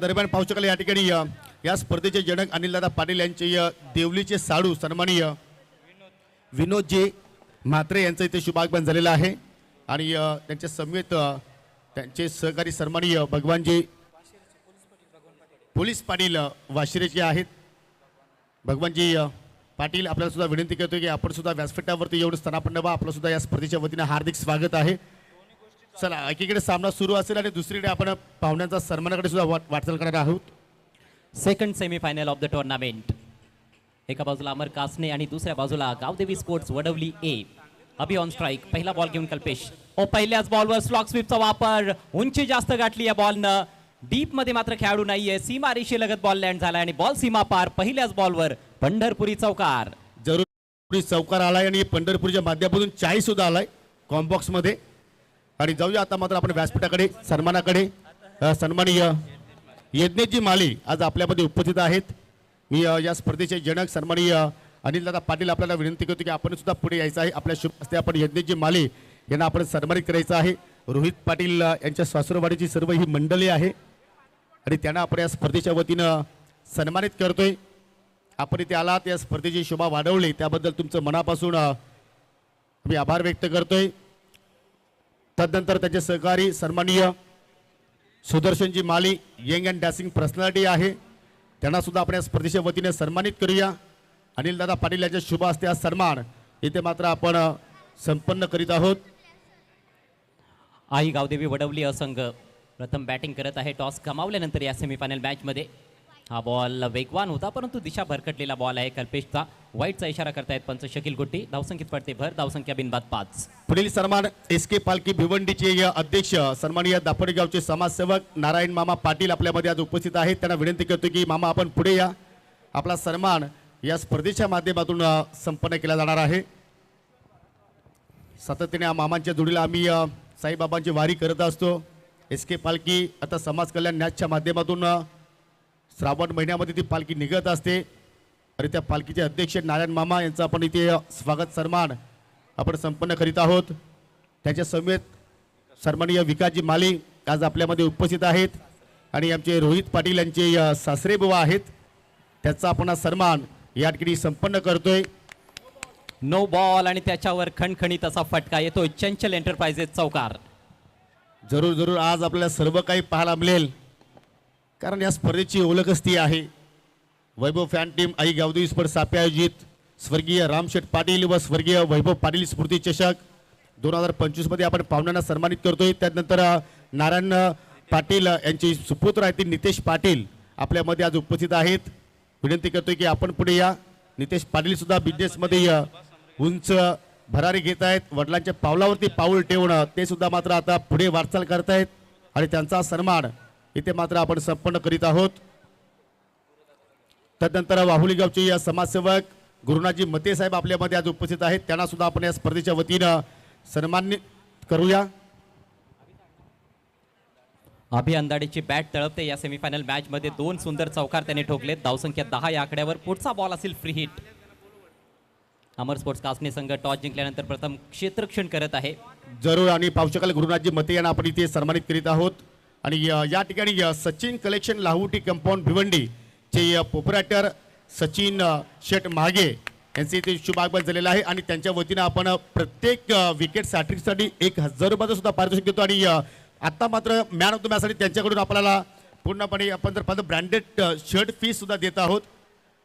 दरम्यान पाहू शकाल या ठिकाणी या स्पर्धेचे जनक अनिलदादा पाटील यांचे देवलीचे साडू सन्माननीय विनोदजी म्हात्रे यांचं इथे शुभागमन झालेलं आहे आणि त्यांच्या समेत त्यांचे सहकारी सन्माननीय भगवानजी पोलीस पाटील वाशिरेचे आहेत. भगवानजी पाटील आपल्याला सुद्धा विनंती करतोय की आपण सुद्धा व्यासपीठावरती येऊन स्थानापन्न व्हा. आपलं सुद्धा या स्पर्धेच्या वतीनं हार्दिक स्वागत आहे. चला एकीकडे सामना सुरू असेल आणि दुसरीकडे आपण पाहुण्यांचा सन्मानाकडे सुद्धा वाटचाल करणार आहोत. Second semifinal of the tournament. एका बाजूला अमर कासने आणि दुसऱ्या बाजूला Gavdevi sports Vadavali A. Abhi on strike. पहिला बॉल घेऊन कल्पेश. पहिल्याच बॉलवर स्लॉक स्वीपचा वापर. उंची जास्त गाठली या बॉलनं. डीप मध्ये मात्र खेळाडू नाहीये. सीमा रेषे लगत बॉल लँड झाला आणि बॉल सीमा पार. पहिल्याच बॉलवर पंढरपुरी चौकार. जरूर चौकार आलाय आणि पंढरपूरच्या माध्यमातून चाळीस सुद्धा आलाय कॉम्बॉक्स मध्ये. आणि जाऊया आता मात्र आपण व्यासपीठाकडे सन्मानाकडे. सन्माननीय यज्ञजी माली आज आपल्यामध्ये उपस्थित आहेत. मी या स्पर्धेचे जनक सन्माननीय अनिलदादा पाटील आपल्याला विनंती करतो की आपण सुद्धा पुढे यायचं आहे. आपल्या शुभ हस्ते आपण यज्ञजी माली यांना आपण सन्मानित करायचं आहे. रोहित पाटील यांच्या सासुरवाडीची सर्व ही मंडळी आहे आणि त्यांना आपण या स्पर्धेच्या वतीनं सन्मानित करतोय. आपण इथे आलात या स्पर्धेची शोभा वाढवली त्याबद्दल तुमचं मनापासून मी आभार व्यक्त करतोय. तदनंतर त्यांचे सहकारी सन्माननीय सुदर्शनजी माली यंग अँड डॅसिंग पर्सनॅलिटी आहे. त्यांना सुद्धा आपण या स्पर्धेच्या वतीने सन्मानित करूया. अनिलदादा पाटील यांच्या शुभ हस्ते हा सन्मान इथे मात्र आपण संपन्न करीत आहोत. आई गावदेवी वडवली असंघ प्रथम बॅटिंग करत आहे. टॉस गमावल्यानंतर या सेमीफायनल मॅच मध्ये हा बॉल वेगवान होता परंतु दिशा भरकटलेला बॉल आहे. कल्पेशचा वाईटचा इशारा करतायत पंच शकील गुट्टी. धावसंख्येत पडते भर. धावसंख्या बिनबाद 5. पुढील सन्मान एस के पालखी भिवंडीचे अध्यक्ष सन्माननीय दापोडी गावचे समाजसेवक नारायण मामा पाटील आपल्यामध्ये आज उपस्थित आहेत. त्यांना विनंती करतो की मामा आपण पुढे या. आपला सन्मान या स्पर्धेच्या माध्यमातून संपन्न केला जाणार आहे. सातत्याने मामांच्या जोडीला आम्ही साईबाबांची वारी करत असतो. एस के पालखी आता समाज कल्याण न्यासच्या माध्यमातून श्रावण महिन्यामध्ये ती पालखी निघत असते आणि त्या पालखीचे अध्यक्ष नारायण मामा यांचा आपण इथे स्वागत सन्मान आपण संपन्न करीत आहोत. त्याच्या समेत सन्माननीय विकासजी माली आज आपल्यामध्ये उपस्थित आहेत आणि आमचे रोहित पाटील यांचे सासरे बुवा आहेत. त्याचा आपण सन्मान या ठिकाणी संपन्न करतोय. नो बॉल आणि त्याच्यावर खणखणीत असा फटका येतो. चंचल एंटरप्राइजेस चौकार. जरूर आज आपल्याला सर्व काही पाहायला मिळेल कारण या स्पर्धेची ओळखच ती आहे. वैभव फॅन टीम आई गावदेवी स्पर्धा सापे आयोजित स्वर्गीय रामशेठ पाटील व स्वर्गीय वैभव पाटील स्मृती चषक 2025 मध्ये आपण पाहुण्यांना सन्मानित करतोय. त्यानंतर नारायण पाटील यांचे सुपुत्र आहेत नितेश पाटील आपल्यामध्ये आज उपस्थित आहेत. विनंती करतोय की आपण पुढे या. नितेश पाटील सुद्धा बिझनेसमध्ये उंच भरारी घेत आहेत. वडिलांच्या पावलावरती पाऊल ठेवून ते सुद्धा मात्र आता पुढे वाटचाल करतायत आणि त्यांचा सन्मान इथे मात्र आपण संपन्न करीत आहोत. तदनंतर वाहुली गावचे या समाजसेवक गुरुनाथजी मते साहेब आपल्यामध्ये आज उपस्थित आहेत. त्यांना सुद्धा आपण या स्पर्धेच्या वतीनं सन्मानित करूया. अभि अंदाडीची बॅट तळपते. या सेमीफायनल मॅच मध्ये 2 सुंदर चौकार त्याने ठोकलेत. धावसंख्या 10 या आकड्यावर. पुढचा बॉल असेल फ्री हिट. अमर स्पोर्ट्स कासने संघ टॉस जिंकल्यानंतर प्रथम क्षेत्ररक्षण करत आहे. जरूर आणि पाहू शकाल गुरुनाथजी मते यांना आपण इथे सन्मानित करीत आहोत. आणि या ठिकाणी सचिन कलेक्शन लाहोटी कंपाऊंड भिवंडी चे प्रोप्रायटर सचिन शेठ मागे यांचे इथे शुभागमन झालेलं आहे आणि त्यांच्या वतीनं आपण प्रत्येक विकेट सॅट्रिकसाठी 1000 रुपयाचं सुद्धा पारितोषिक देतो. आणि आता मात्र मॅन ऑफ द मॅचसाठी त्यांच्याकडून आपल्याला पूर्णपणे आपण जर पाहतो ब्रँडेड शर्ट फीस सुद्धा देत आहोत.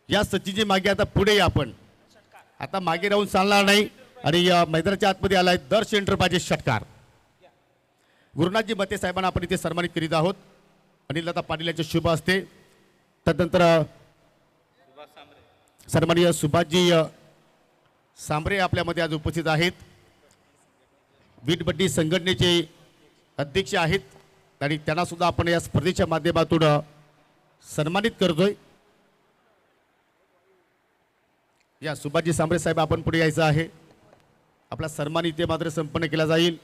या सचिनजी मागे आता पुढे या. आपण आता मागे राहून चालणार नाही आणि मैदानाच्या आतमध्ये आलाय दर्श एंटरप्राइजेस षटकार. गुरुनाथजी मते साहेबांना आपण इथे सन्मानित करीत आहोत. अनिलदादा पाटील यांच्या शुभ हस्ते. तदनंतर सन्माननीय सुभाषजी सांबरे आपल्यामध्ये आज उपस्थित आहेत. वीटभट्टी संघटनेचे अध्यक्ष आहेत आणि त्यांना सुद्धा आपण या स्पर्धेच्या माध्यमातून सन्मानित करतोय. या सुभाषजी सांबरे साहेब आपण पुढे यायचं आहे. आपला सन्मान इथे मात्र संपन्न केला जाईल.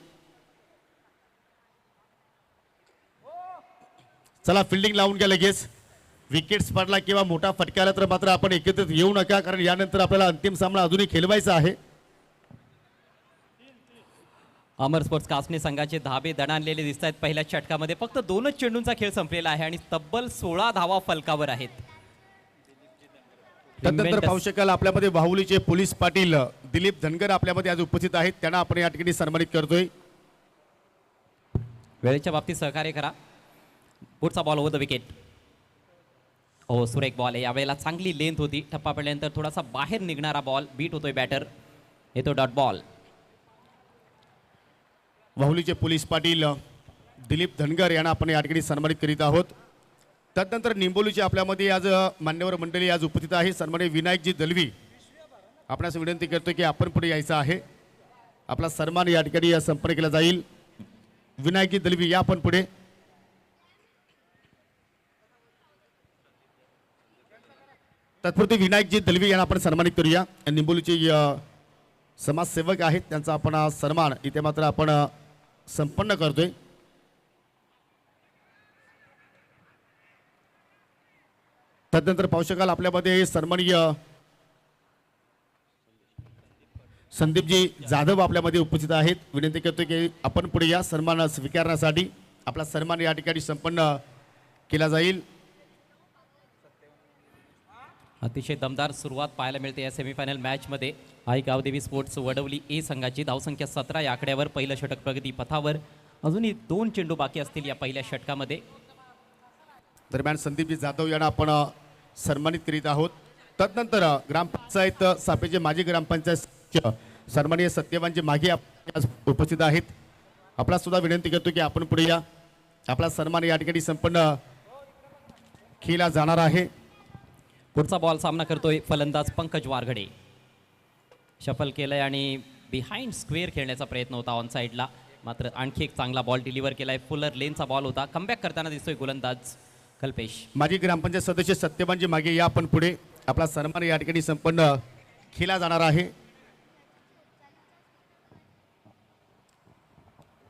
चला फिल्डिंग लावून घ्या लगेच. विकेट्स पडला किंवा मोठा फटका आला तर मात्र आपण एकत्रित येऊ नका कारण यानंतर आपल्याला अंतिम सामना अजूनही खेळवायचा आहे. अमर स्पोर्ट्स कासने संघाचे धाबे दणाणलेले दिसत आहेत पहिल्या षटकामध्ये. फक्त 2च चेंडूंचा खेळ संपलेला आहे आणि तब्बल 16 धावा फलकावर आहेत. त्यानंतर पाहू शकाल आपल्यामध्ये वाहुलीचे पोलीस पाटील दिलीप धनगर आपल्यामध्ये आज उपस्थित आहेत. त्यांना आपण या ठिकाणी सन्मानित करतोय. वेळेच्या बाबतीत सहकार्य करा. पुढचा बॉल ओव्हर द विकेट. हो, सुरेख बॉल आहे. यावेळेला चांगली लेंथ होती. ठप्पा पडल्यानंतर थोडासा बाहेर निघणारा बॉल. बीट होतोय बॅटर. येतो डॉट बॉल. वाहुलीचे पोलीस पाटील दिलीप धनगर यांना आपण या ठिकाणी सन्मानित करीत आहोत. त्यानंतर निंबोलीचे आपल्यामध्ये आज मान्यवर मंडळी आज उपस्थित आहे. सन्माननीय विनायकजी दलवी आपणास विनंती करतो की आपण पुढे यायचं आहे. आपला सन्मान या ठिकाणी संपन्न केला जाईल. विनायकजी दलवी या आपण पुढे. तत्पुरते विनायकजी दलवी यांना आपण सन्मानित करूया. निंबोलीचे समाजसेवक आहेत, त्यांचा आपण सन्मान इथे मात्र आपण संपन्न करतोय. त्यानंतर पाहू शकाल आपल्यामध्ये सन्माननीय संदीपजी जाधव आपल्यामध्ये उपस्थित आहेत. विनंती करतो की आपण पुढे या सन्मान स्वीकारण्यासाठी. आपला सन्मान या ठिकाणी संपन्न केला जाईल. अतिशय दमदार सुरुवात पाहायला मिळते या सेमीफायनल मॅचमध्ये. आई गावदेवी स्पोर्ट्स वडवली ए संघाची धावसंख्या 17 या आकड्यावर पहिलं षटक प्रगती पथावर. अजूनही 2 चेंडू बाकी असतील या पहिल्या षटकामध्ये. दरम्यान संदीपजी जाधव यांना आपण सन्मानित करीत आहोत. तदनंतर ग्रामपंचायत सापेचे माजी ग्रामपंचायत सन्माननीय सत्यवानजी मागे आज उपस्थित आहेत. आपला सुद्धा विनंती करतो की आपण पुढे या. आपला सन्मान या ठिकाणी संपन्न केला जाणार आहे. पुढचा बॉल सामना करतोय फलंदाज पंकज वारघडे. शफल केलंय आणि बिहाइंड स्क्वेअर खेळण्याचा प्रयत्न होता ऑन साईडला. मात्र आणखी एक चांगला बॉल डिलिव्हर केलाय. फुलर लेनचा बॉल होता. कमबॅक करताना दिसतोय गोलंदाज कल्पेश. माजी ग्रामपंचायत सदस्य सत्यवानजी मागे या आपण पुढे. आपला सन्मान या ठिकाणी संपन्न केला जाणार आहे.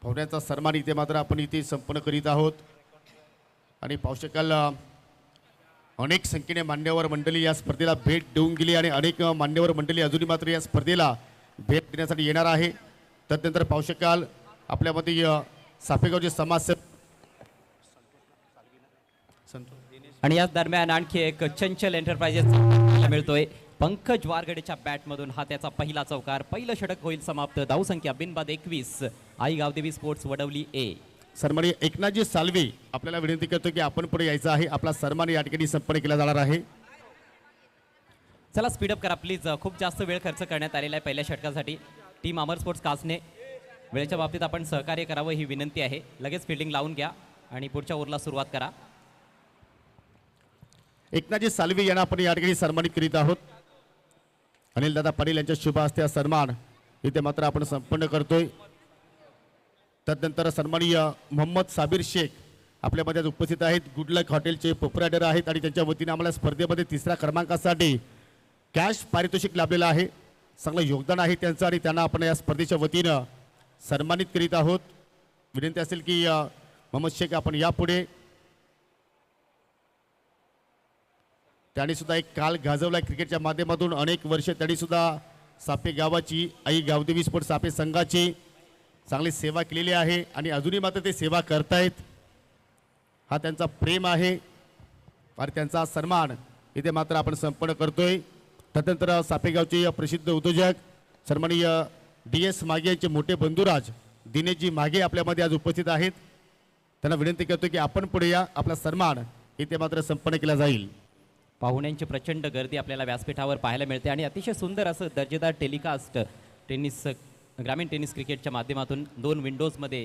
पाहुण्याचा सन्मान इथे मात्र आपण इथे संपन्न करीत आहोत. आणि पाहू शकाल अनेक संख्येने मान्यवर मंडळी या स्पर्धेला भेट देऊन गेली आणि अनेक मान्यवर मंडळी अजूनही मात्र या स्पर्धेला भेट देण्यासाठी येणार आहे. त्यानंतर पाहू शकाल आपल्यामध्ये सापेगावचे समाजसेवक आणि याच दरम्यान आणखी एक चंचल एंटरप्राइजेस मिळतोय. पंकज वारगडेच्या बॅटमधून हा त्याचा पहिला चौकार. पहिलं षटक होईल समाप्त. धावसंख्या बिनबाद 21. आई गावदेवी स्पोर्ट्स वडवली ए. सन्माननीय एकनाथजी सालवे आपल्याला विनंती करतो की आपण पुढे यायचं आहे. आपला सन्मान या ठिकाणी संपन्न केला जाणार आहे. चला स्पीडअप करा प्लीज. खूप जास्त वेळ खर्च करण्यात आलेला आहे पहिल्या षटकासाठी. टीम अमर स्पोर्ट्स कासने वेळेच्या बाबतीत आपण सहकार्य करावं ही विनंती आहे. लगेच फिल्डिंग लावून घ्या आणि पुढच्या ओव्हरला सुरुवात करा. एकनाथजी सालवे यांना आपण या ठिकाणी सन्मानित करीत आहोत. अनिल दादा पाटील यांच्या शुभ हस्ते सन्मान इथे मात्र आपण संपन्न करतोय. त्यानंतर सन्माननीय मोहम्मद साबिर शेख आपल्यामध्ये उपस्थित आहेत. गुडलक हॉटेलचे प्रोप्रायटर आहेत आणि त्यांच्या वतीने आम्हाला स्पर्धेमध्ये 3ऱ्या क्रमांकासाठी कॅश पारितोषिक लाभलेलं आहे. चांगलं योगदान आहे त्यांचं आणि त्यांना आपण या स्पर्धेच्या वतीनं सन्मानित करीत आहोत. विनंती असेल की मोहम्मद शेख आपण यापुढे. त्यांनी सुद्धा एक काल गाजवला क्रिकेटच्या माध्यमातून. अनेक वर्ष त्यांनी सुद्धा सापे गावाची आई गावदेवी स्पोर्ट्स सापे संघाची चांगली सेवा केलेली आहे आणि अजूनही मात्र ते सेवा करतायत. हा त्यांचा प्रेम आहे आणि त्यांचा सन्मान इथे मात्र आपण संपन्न करतोय. त्यानंतर सापेगावचे प्रसिद्ध उद्योजक सन्माननीय DS मागे यांचे मोठे बंधुराज दिनेशजी मागे आपल्यामध्ये आज उपस्थित आहेत. त्यांना विनंती करतो की आपण पुढे या. आपला सन्मान इथे मात्र संपन्न केला जाईल. पाहुण्यांची प्रचंड गर्दी आपल्याला व्यासपीठावर पाहायला मिळते आणि अतिशय सुंदर असं दर्जेदार टेलिकास्ट टेनिस ग्रामीण टेनिस क्रिकेटच्या माध्यमातून 2 विंडोजमध्ये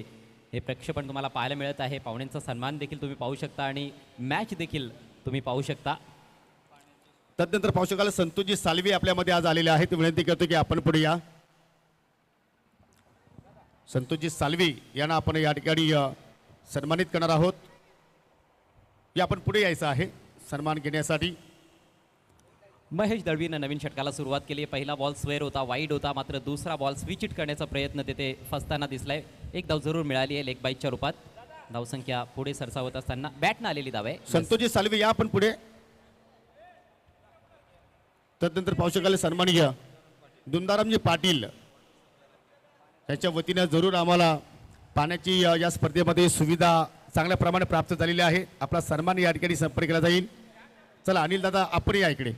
हे प्रक्षेपण तुम्हाला पाहायला मिळत आहे. पाहुण्यांचा सन्मान देखील तुम्ही पाहू शकता आणि मॅच देखील तुम्ही पाहू शकता. त्यानंतर पाहू शकाल संतोषजी सालवे आपल्यामध्ये आज आलेले आहेत. विनंती करतो की आपण पुढे या. संतोषजी सालवे यांना आपण या ठिकाणी सन्मानित करणार आहोत. या आपण पुढे यायचं आहे सन्मान घेण्यासाठी. महेश दळवीनं नवीन षटकाला सुरुवात केली. पहिला बॉल स्वेअर होता, वाईड होता. मात्र दुसरा बॉल स्विच इट करण्याचा प्रयत्न तेथे फसताना दिसलाय. एक धाव जरूर मिळाली आहे लेग बाईटच्या रूपात. धावसंख्या पुढे सरसावत असताना बॅटनं आलेली धाव आहे. संतोषजी सालवे या आपण पुढे. त्यानंतर पाहू शकाल सन्माननीय दुंदारामजी पाटील त्याच्या वतीनं जरूर आम्हाला पाण्याची या स्पर्धेमध्ये सुविधा चांगल्या प्रमाणे प्राप्त झालेली आहे. आपला सन्मान या ठिकाणी संपर्क केला जाईल. चला अनिल दादा आपण या इकडे.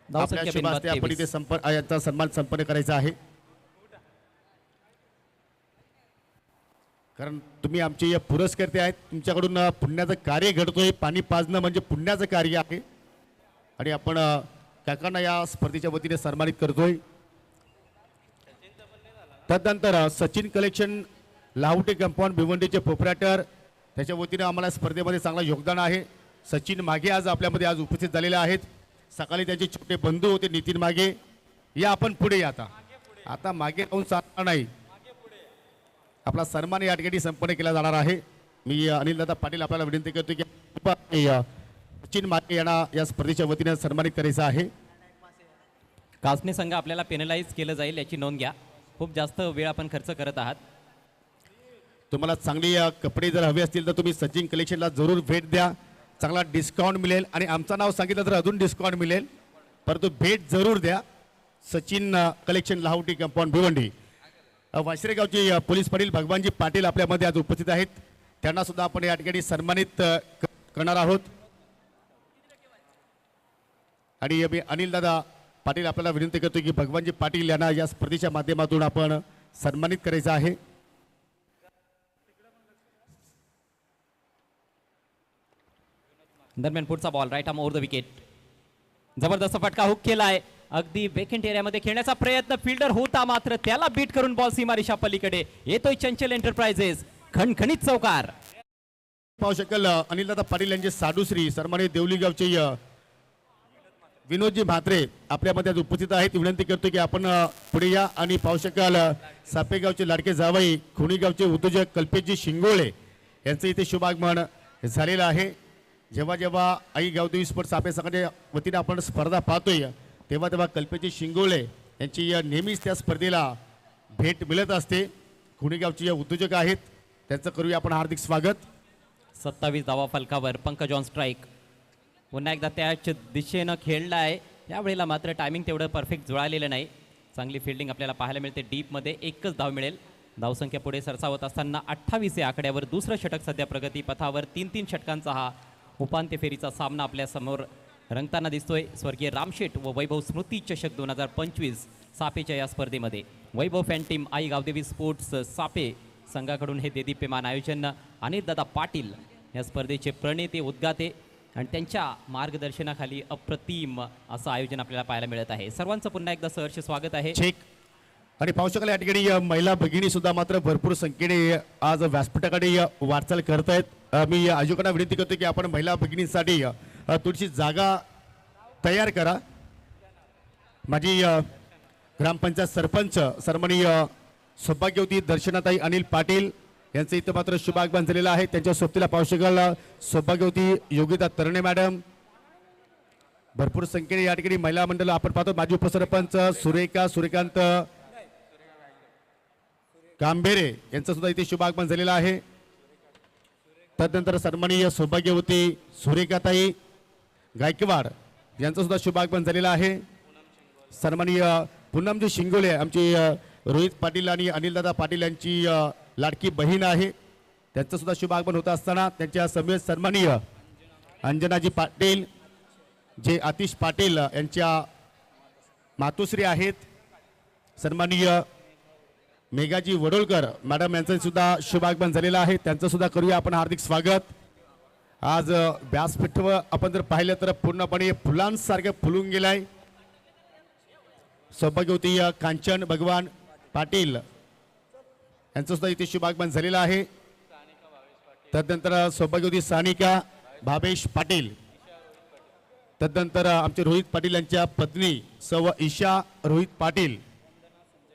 आपल्या शुभ हस्ते आपण इथे यांचा सन्मान संपन्न करायचा आहे. कारण तुम्ही आमचे या पुरस्कर्ते आहेत. तुमच्याकडून पुण्याचं कार्य घडतोय. पाणी पाजणं म्हणजे पुण्याचं कार्य आहे आणि आपण काकांना या स्पर्धेच्या वतीने सन्मानित करतोय. तदनंतर सचिन कलेक्शन लाहोटी कंपाऊंड भिवंडीचे प्रोप्रायटर त्याच्या वतीने आम्हाला स्पर्धेमध्ये चांगलं योगदान आहे. सचिन मागे आज आपल्यामध्ये आज उपस्थित झालेले आहेत. सकाळी त्यांचे छोटे बंधू होते नितीन मागे. या आपण पुढे या. आता मागे राहून चालणार नाही. आपला सन्मान या ठिकाणी संपन्न केला जाणार आहे. मी अनिल दादा पाटील आपल्याला विनंती करतो की सचिन मागे यांना या स्पर्धेच्या वतीने सन्मानित करायचं आहे. कासने संघ आपल्याला पेनलाइज केलं जाईल याची नोंद घ्या. खूप जास्त वेळ आपण खर्च करत आहात. तुम्हाला चांगली कपडे जर हवे असतील तर तुम्ही सचिन कलेक्शनला जरूर भेट द्या. चांगला डिस्काउंट मिळेल आणि आमचं नाव सांगितलं तर अजून डिस्काउंट मिळेल. परंतु भेट जरूर द्या. Sachin collection Lahoti compound Bhiwandi. वाशिरेगावचे पोलीस पाटील भगवानजी पाटील आपल्यामध्ये आज उपस्थित आहेत. त्यांना सुद्धा आपण या ठिकाणी सन्मानित करणार आहोत. आणि मी अनिल दादा पाटील आपल्याला विनंती करतो की भगवानजी पाटील यांना या स्पर्धेच्या माध्यमातून आपण सन्मानित करायचं आहे. दरम्यान पुढचा ball right arm over the wicket. जबरदस्त फटका हुक केलाय. अगदी वेकेंट एरियामध्ये खेळण्याचा प्रयत्न फिल्डर होता मात्र त्याला बीट करून बॉल सीमारेषा पलीकडे येतोय. चंचल एंटरप्राइजेस खणखणीत चौकार. पाहू शकाल अनिल दादा पाटील यांचे साडूश्री सन्मानित देवली गावचे विनोदजी म्हात्रे आपल्यामध्ये आज उपस्थित आहेत. विनंती करतो की आपण पुढे या आणि पाहू शकाल सापेगावचे लाडके जावई खुणीगावचे उद्योजक कल्पेशजी शिंगोळे यांचं इथे शुभागमन झालेलं आहे. जेव्हा जेव्हा आई गावदेवी स्पोर्ट्स सापे संघाच्या वतीने आपण स्पर्धा पाहतोय तेव्हा तेव्हा कल्पेशजी शिंगोळे यांची नेहमीच त्या स्पर्धेला भेट मिळत असते. खुणीगावचे उद्योजक आहेत. त्यांचं करूया आपण हार्दिक स्वागत. 27 धावा फलकावर पंकज ऑन स्ट्राईक. पुन्हा एकदा त्याच दिशेनं खेळला आहे. यावेळेला मात्र टायमिंग तेवढं परफेक्ट जुळालेलं नाही. चांगली फिल्डिंग आपल्याला पाहायला मिळते. डीपमध्ये एकच धाव मिळेल. धावसंख्या पुढे सरसावत असताना 28 या आकड्यावर दुसरं षटक सध्या प्रगतीपथावर. 3-3 षटकांचा हा उपांत्य फेरीचा सामना आपल्या समोर रंगताना दिसतोय. स्वर्गीय रामशेठ व वैभव स्मृती चषक 2025 सापेच्या या स्पर्धेमध्ये वैभव फॅन टीम आई गावदेवी स्पोर्ट्स सापे संघाकडून हे देदीप्यमान आयोजन. अनिल दादा पाटील या स्पर्धेचे प्रणेते उद्गाते आणि त्यांच्या मार्गदर्शनाखाली अप्रतिम असं आयोजन आपल्याला पाहायला मिळत आहे. सर्वांचं पुन्हा एकदा सहर्ष स्वागत आहे. चेक आणि पाहू शकाल या ठिकाणी महिला भगिनी सुद्धा मात्र भरपूर संख्येने आज व्यासपीठाकडे वाटचाल करत आहेत. मी आयोजकांना विनंती करतो की आपण महिला भगिनींसाठी थोडीशी जागा तयार करा. माझी ग्रामपंचायत सरपंच सन्माननीय सौभाग्यवती दर्शनाताई अनिल पाटील यांचं इथं मात्र शुभागमन झालेलं आहे. त्यांच्या सोबतीला पाहू शकाल सौभाग्यवती योगिता तरणे मॅडम. भरपूर संख्येने या ठिकाणी महिला मंडळ आपण पाहतो. माजी उपसरपंच सूर्यकांत कांबेरे यांचं सुद्धा इथे शुभागमन झालेलं आहे. तदनंतर सन्माननीय सौभाग्यवती सूर्यकाताई गायकवाड यांचं सुद्धा शुभागमन झालेलं आहे. सन्माननीय पूनमजी शिंगोळे आमची रोहित पाटील आणि अनिलदादा पाटील यांची लाडकी बहीण आहे. त्यांचं सुद्धा शुभागमन होत असताना त्यांच्या समेत सन्माननीय अंजनाजी पाटील जे आतिश पाटील यांच्या मातोश्री आहेत. सन्माननीय मेघाजी वडोलकर मॅडम यांचं सुद्धा शुभागमन झालेलं आहे. त्यांचं सुद्धा करूया आपण हार्दिक स्वागत. आज व्यासपीठ आपण जर पाहिलं तर पूर्णपणे फुलांसारखं फुलून गेलाय. सौभाग्यवती कांचन भगवान पाटील यांचं सुद्धा इथे शुभागमन झालेलं आहे. तदनंतर सौभाग्यवती सानिका भावेश पाटील. तदनंतर आमचे रोहित पाटील यांच्या पत्नी सौ ईशा रोहित पाटील.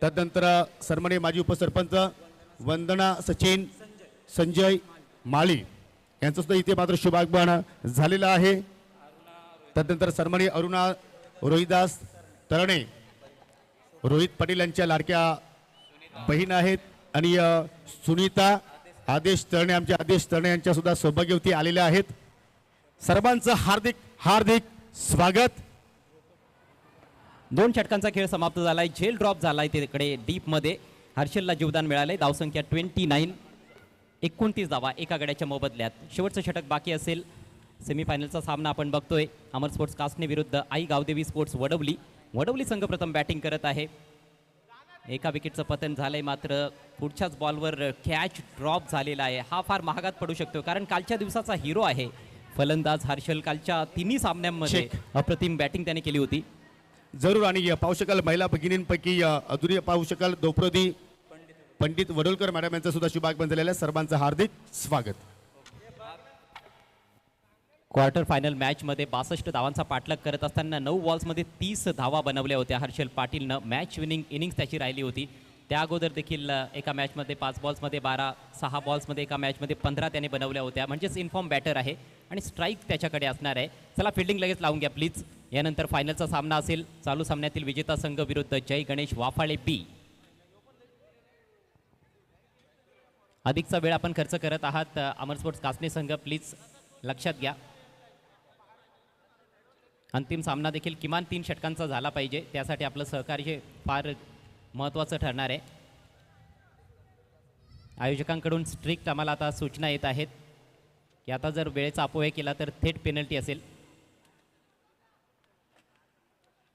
तदनंतर सन्माननीय माजी उपसरपंच वंदना सचिन संजय माळी यांचं सुद्धा इथे मात्र शुभागमन झालेलं आहे. तदनंतर सन्माननीय अरुणा रोहिदास तरणे रोहित पाटील यांच्या लाडक्या बहीण आहेत. आणि सुनीता आदेश तरणे आमचे आदेश तरणे यांच्या सुद्धा सौभाग्यवती आलेल्या आहेत. सर्वांचं हार्दिक हार्दिक स्वागत. 2 षटकांचा खेळ समाप्त झालाय. झेल ड्रॉप झालाय तिकडे डीप मध्ये. हर्षलला जीवदान मिळालंय. धावसंख्या 29, 29 धावा एका गड्याच्या मोबदल्यात. शेवटचं षटक बाकी असेल. सेमीफायनलचा सामना आपण बघतोय अमर स्पोर्ट्स कासने विरुद्ध आई गावदेवी स्पोर्ट्स वडवली. वडवली संघ प्रथम बॅटिंग करत आहे. एका विकेटचं पतन झालंय, मात्र पुढच्याच बॉलवर कॅच ड्रॉप झालेला आहे. हा फार महागात पडू शकतो, कारण कालच्या दिवसाचा हिरो आहे फलंदाज हर्षल. कालच्या तिन्ही सामन्यांमध्ये अप्रतिम बॅटिंग त्याने केली होती. जरूर. आणि पाहू शकाल महिला भगिनींपैकी अधुरी पाहू शकाल द्रौपदी पंडित वडोलकर मॅडम यांचं सुद्धा शुभागमन झालेलं आहे. सर्वांचं हार्दिक स्वागत. क्वार्टर फायनल मॅचमध्ये 62 धावांचा पाठलाग करत असताना 9 बॉल्समध्ये 30 धावा बनवल्या होत्या हर्षल पाटीलनं. मॅच विनिंग इनिंग्स त्याची राहिली होती. त्या अगोदर देखील एका मॅचमध्ये 5 बॉल्समध्ये 12, 6 बॉल्समध्ये एका मॅचमध्ये 15 त्याने बनवल्या होत्या. म्हणजेच इन्फॉर्म बॅटर आहे आणि स्ट्राईक त्याच्याकडे असणार आहे. चला फिल्डिंग लगेच लावून घ्या प्लीज. यानंतर फायनलचा सामना असेल चालू सामन्यातील विजेता संघ विरुद्ध जय गणेश वाफाळे बी. अधिकचा वेळ आपण खर्च करत आहात अमर स्पोर्ट्स कासने संघ, प्लीज लक्षात घ्या. अंतिम सामना देखील किमान 3 षटकांचा झाला पाहिजे, त्यासाठी आपलं सहकार्य फार महत्त्वाचं ठरणार आहे. आयोजकांकडून स्ट्रिक्ट आम्हाला आता सूचना येत आहेत की आता जर वेळेचा अपव्यय केला तर थेट पेनल्टी असेल.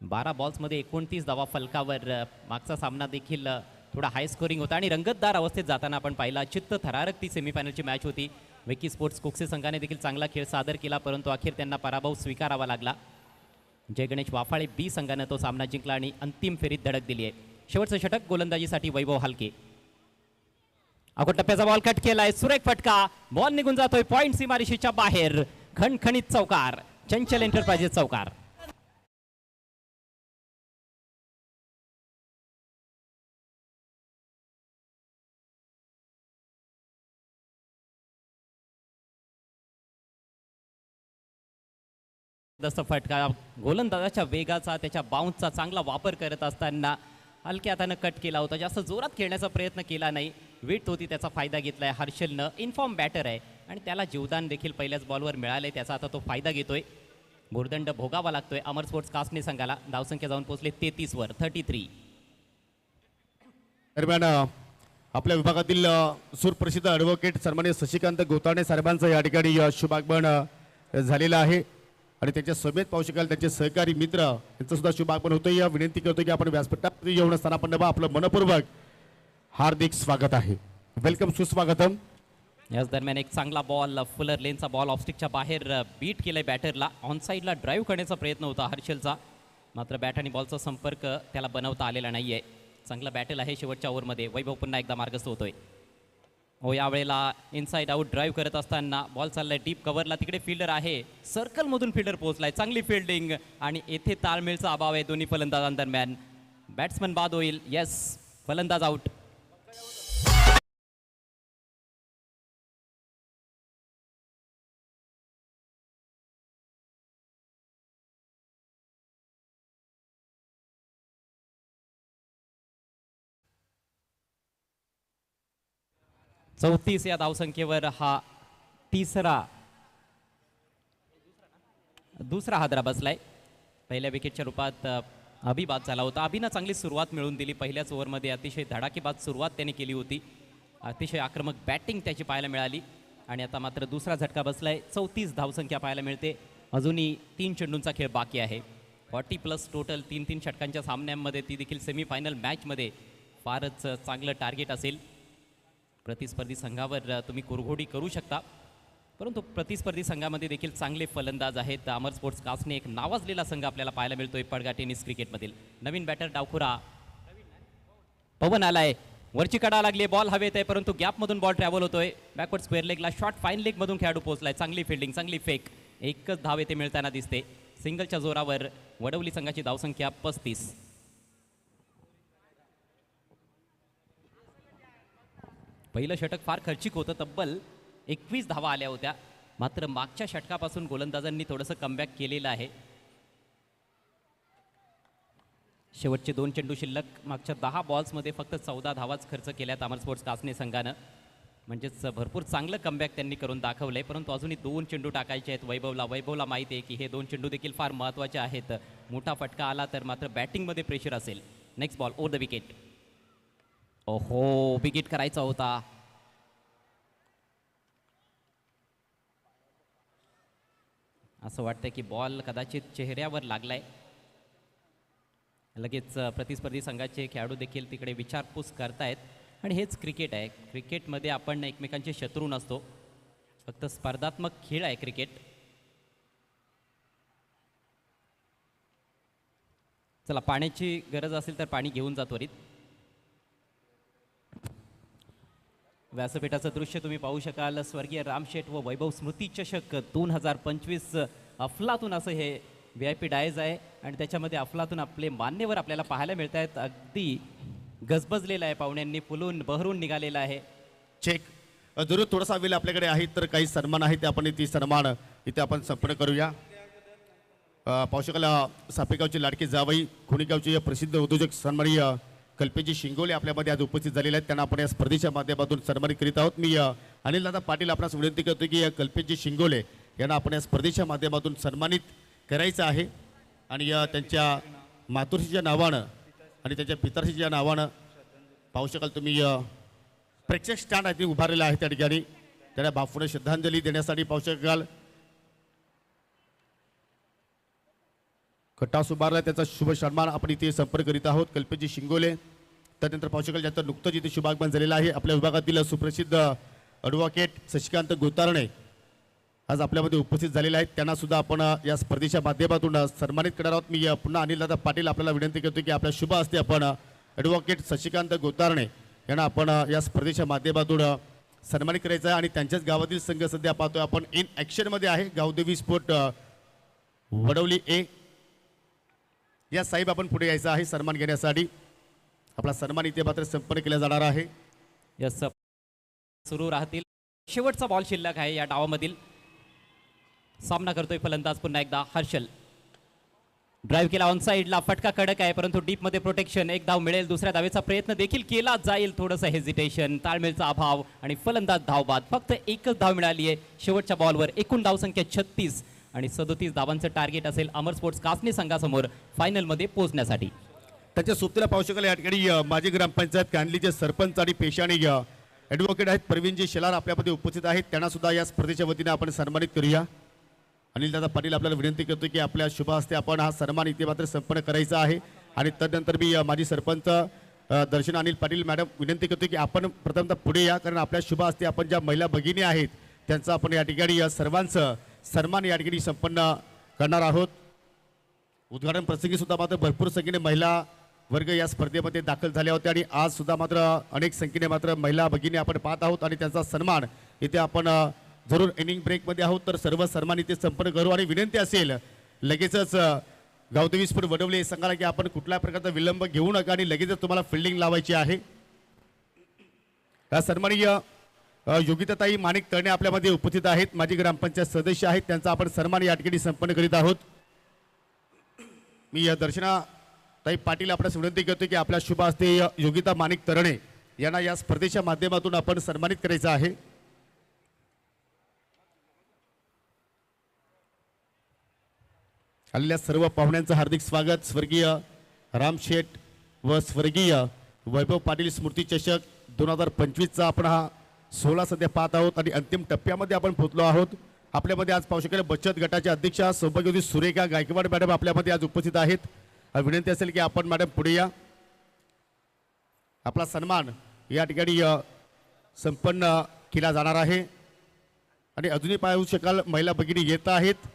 12 बॉल्समध्ये 29 धावा फलकावर. मागचा सामना देखील थोडा हाय स्कोरिंग होता आणि रंगतदार अवस्थेत जाताना आपण पाहिला. चित्त थरारक ती सेमीफायनलची मॅच होती. विकी स्पोर्ट्स कोक्से संघाने देखील चांगला खेळ सादर केला, परंतु अखेर त्यांना पराभव स्वीकारावा लागला. जय गणेश वाफाळे बी संघानं तो सामना जिंकला आणि अंतिम फेरीत धडक दिली आहे. शेवटचं षटक गोलंदाजीसाठी वैभव हालके. अगोदर टप्प्याचा बॉल कट केलाय, सुरेख फटका, बॉल निघून जातोय पॉइंट सीमारेषेच्या बाहेर. खणखणीत चौकार, चंचल एंटरप्राइजेस चौकार. जसं फटका गोलंदाजाच्या वेगाचा, त्याच्या बाउन्सचा चांगला वापर करत असताना हलक्या हातानं कट केला होता. जास्त जोरात खेळण्याचा प्रयत्न केला नाही. वेट होती, त्याचा फायदा घेतलाय हर्षलनं. इन्फॉर्म बॅटर आहे आणि त्याला जीवदान देखील पहिल्याच बॉलवर मिळालंय. त्याचा आता तो फायदा घेतोय. भुर्दंड भोगावा लागतोय अमर स्पोर्ट्स कासने संघाला. धावसंख्या जाऊन पोहोचले 33 वर, 33. दरम्यान आपल्या विभागातील सुप्रसिद्ध ॲडव्होकेट सन्माननीय शशिकांत गोताणे साहेबांचं या ठिकाणी शुभागमन झालेलं आहे आणि त्यांच्या सभेत पाहू शकाल त्यांचे सहकारी मित्र यांचं सुद्धा शुभागमन होतं. या विनंती करतो की आपण व्यासपीठावर येऊन असताना आपण आपलं मनपूर्वक हार्दिक स्वागत आहे. वेलकम, सुस्वागतम. याच दरम्यान एक चांगला बॉल, फुलर लेनचा बॉल ऑफस्टिकच्या बाहेर बीट केलाय बॅटरला. ऑन साईडला ड्राईव्ह करण्याचा प्रयत्न होता हर्षलचा, मात्र बॅट आणि बॉलचा संपर्क त्याला बनवता आलेला नाहीये. चांगला बॅटल आहे शेवटच्या ओव्हरमध्ये. वैभव पुन्हा एकदा मार्गस्थ होतोय. हो, यावेळेला इनसाइड आउट ड्राईव्ह करत असताना बॉल चाललाय डीप कव्हरला. तिकडे फिल्डर आहे, सर्कलमधून फिल्डर पोहोचलाय. चांगली फिल्डिंग आणि येथे ताळमेळचा अभाव आहे दोन्ही फलंदाजांदरम्यान. बॅट्समन बाद होईल. येस, फलंदाज आउट. चौतीस या धावसंख्येवर हा दुसरा हादरा बसलाय. पहिल्या विकेटच्या रूपात अभि बाद झाला होता. अभिनं चांगली सुरुवात मिळवून दिली. पहिल्याच ओव्हरमध्ये अतिशय धडाकेबाद सुरुवात त्याने केली होती. अतिशय आक्रमक बॅटिंग त्याची पाहायला मिळाली आणि आता मात्र दुसरा झटका बसलाय. 34 धावसंख्या पाहायला मिळते. अजूनही 3 चेंडूंचा खेळ बाकी आहे. 40+ टोटल 3-3 षटकांच्या सामन्यांमध्ये, ती देखील सेमीफायनल मॅचमध्ये फारच चांगलं टार्गेट असेल. प्रतिस्पर्धी संघावर तुम्ही कुरघोडी करू शकता, परंतु प्रतिस्पर्धी संघामध्ये देखील चांगले फलंदाज आहेत. अमर स्पोर्ट्स कासने एक नावाजलेला संघ आपल्याला पाहायला मिळतोय पडगा टेनिस क्रिकेटमधील. नवीन बॅटर डावखुरा पवन आलाय. वरची कडा लागली, बॉल हवेत आहे, परंतु गॅपमधून बॉल ट्रॅव्हल होतोय. बॅकवर्ड स्क्वेअर लेगला शॉर्ट फाईन लेगमधून खेळाडू पोहोचलाय. चांगली फिल्डिंग, चांगली फेक. एकच धाव येथे मिळताना दिसते. सिंगलच्या जोरावर वडवली संघाची धावसंख्या 35. पहिलं षटक फार खर्चिक होतं. तब्बल 21 धावा आल्या होत्या, मात्र मागच्या षटकापासून गोलंदाजांनी थोडंसं कमबॅक केलेलं आहे. शेवटचे 2 चेंडू शिल्लक. मागच्या 10 बॉल्समध्ये फक्त 14 धावाच खर्च केल्यात अमर स्पोर्ट्स कासने संघानं. म्हणजेच भरपूर चांगलं कमबॅक त्यांनी करून दाखवलंय, परंतु अजूनही 2 चेंडू टाकायचे आहेत वैभवला माहिती आहे की हे 2 चेंडू देखील फार महत्त्वाचे आहेत. मोठा फटका आला तर मात्र बॅटिंगमध्ये प्रेशर असेल. Next ball over the wicket. ओहो, बिगिट करायचा होता. असं वाटतंय की बॉल कदाचित चेहऱ्यावर लागलाय. लगेच प्रतिस्पर्धी संघाचे खेळाडू देखील तिकडे विचारपूस करतायत. आणि हेच क्रिकेट आहे. क्रिकेटमध्ये आपण एकमेकांचे शत्रू नसतो, फक्त स्पर्धात्मक खेळ आहे क्रिकेट. चला, पाण्याची गरज असेल तर पाणी घेऊन जा त्वरित. व्यासपीठाचं दृश्य तुम्ही पाहू शकाल. स्वर्गीय रामशेठ व वैभव स्मृती चषक 2025 अफलातून असं हे VIP डायज आहे. आणि त्याच्यामध्ये अफलातून आपले मान्यवर आपल्याला पाहायला मिळत आहेत. अगदी गजबजलेला आहे, पाहुण्यांनी फुलून बहरून निघालेला आहे. चेक जरूर थोडासा वेळ आपल्याकडे आहे, तर काही सन्मान आहे ते आपण ती सन्मान इथे आपण संपन्न करूया. पाहू शकाल सापेगावचे लाडके जावई, खुणेगावचे प्रसिद्ध उद्योजक सन्माननीय कल्पेजी शिंगोले आपल्यामध्ये आज उपस्थित झालेले आहेत. त्यांना आपण या स्पर्धेच्या माध्यमातून सन्मानित करीत आहोत. मी अनिलदादा पाटील आपणास विनंती करतो की कल्पेजी शिंगोले यांना आपण या स्पर्धेच्या माध्यमातून सन्मानित करायचं आहे. आणि त्यांच्या मातोश्रीच्या नावानं आणि त्यांच्या पिताश्रीच्या नावानं पाहू शकाल तुम्ही प्रेक्षक स्टँड आहे ते उभारलेलं आहे त्या ठिकाणी. त्यांना बापूने श्रद्धांजली देण्यासाठी पाहू शकाल कटास उभारला, त्याचा शुभ सन्मान आपण इथे संपर्क करीत आहोत. कल्पेजी शिंगोले, त्यानंतर पाहू शकाल ज्यांचं नुकतंच इथे शुभागमन झालेलं आहे. आपल्या विभागातील सुप्रसिद्ध ॲडव्होकेट शशिकांत गोतारणे आज आपल्यामध्ये उपस्थित झालेले आहेत. त्यांना सुद्धा आपण या स्पर्धेच्या माध्यमातून सन्मानित करणार आहोत. मी पुन्हा अनिलदादा पाटील आपल्याला विनंती करतो की आपल्या शुभ हस्ते आपण ॲडव्होकेट शशिकांत गोतारणे यांना आपण या स्पर्धेच्या माध्यमातून सन्मानित करायचं आहे. आणि त्यांच्याच गावातील संघ सध्या पाहतोय आपण इन ॲक्शनमध्ये आहे. गावदेवी स्पोर्ट वडवली A या साहेब आपण पुढे यायचं आहे सन्मान घेण्यासाठी. आपला सन्मान इथे मात्र संपन्न केला जाणार आहे. यस, सुरू राहतील. शेवटचा बॉल शिल्लक आहे या डावामधील. सामना करतोय फलंदाज पुन्हा एकदा हर्षल. ड्राईव्ह केला ऑन साईडला, फटका कडक आहे परंतु डीपमध्ये प्रोटेक्शन. एक धाव मिळेल, दुसऱ्या धावेचा प्रयत्न देखील केला जाईल. थोडंसं हेजिटेशन, ताळमेळचा अभाव आणि फलंदाज धावबाद. फक्त एकच धाव मिळाली आहे शेवटच्या बॉलवर. एकूण धावसंख्या 36 आणि 37 धावांचं टार्गेट असेल अमर स्पोर्ट्स कासनी संघासमोर फायनलमध्ये पोहोचण्यासाठी. त्याच्या सोबतीला पाहू शकाल या ठिकाणी माजी ग्रामपंचायत कांदलीचे सरपंच आणि पेशाने ॲडव्होकेट आहेत प्रवीणजी शेलार आपल्यामध्ये उपस्थित आहेत. त्यांना सुद्धा या स्पर्धेच्या वतीने आपण सन्मानित करूया. अनिलदादा पाटील आपल्याला विनंती करतो की आपल्या शुभ हस्ते आपण हा सन्मान इथे मात्र संपन्न करायचा आहे. आणि तदनंतर मी माजी सरपंच दर्शन अनिल पाटील मॅडम विनंती करतो की आपण प्रथमतः पुढे या, कारण आपल्या शुभ हस्ते आपण ज्या महिला भगिनी आहेत त्यांचा आपण या ठिकाणी सर्वांचं सन्मान या ठिकाणी संपन्न करणार आहोत. उद्घाटन प्रसंगी सुद्धा मात्र भरपूर संख्येने महिला वर्ग या स्पर्धेमध्ये दाखल झाले होते आणि आज सुद्धा मात्र अनेक संख्येने मात्र महिला भगिनी आपण पाहत आहोत. आणि त्यांचा सन्मान इथे आपण जरूर इनिंग ब्रेकमध्ये आहोत, तर सर्व सन्मान इथे संपन्न करू. आणि विनंती असेल लगेचच गावदेवी स्पोर्ट वडवले संघाला की आपण कुठल्या प्रकारचा विलंब घेऊ नका आणि लगेचच तुम्हाला फिल्डिंग लावायची आहे. या सन्माननीय योगिताताई माणिक तळणे आपल्यामध्ये उपस्थित आहेत, माजी ग्रामपंचायत सदस्य आहेत. त्यांचा आपण सन्मान या ठिकाणी संपन्न करीत आहोत. मी दर्शनाताई पाटील आपल्यास विनंती करतो की आपल्या शुभ हस्ते योगिता माणिक तळणे यांना या स्पर्धेच्या माध्यमातून आपण सन्मानित करायचं आहे. आलेल्या सर्व पाहुण्यांचं हार्दिक स्वागत. स्वर्गीय रामशेठ व स्वर्गीय वैभव पाटील स्मृती चषक 2025चा आपण हा 16 सध्या पाहत आहोत आणि अंतिम टप्प्यामध्ये आपण पोहोचलो आहोत. आपल्यामध्ये आज पाहू शकेल बचत गटाच्या अध्यक्षा सौभाग्यवती सुरेखा गायकवाड मॅडम आपल्यामध्ये आज उपस्थित आहेत. विनंती असेल की आपण मॅडम पुढे या. आपला सन्मान या ठिकाणी संपन्न केला जाणार आहे. आणि अजूनही पाहू शकाल महिला भगिनी येत आहेत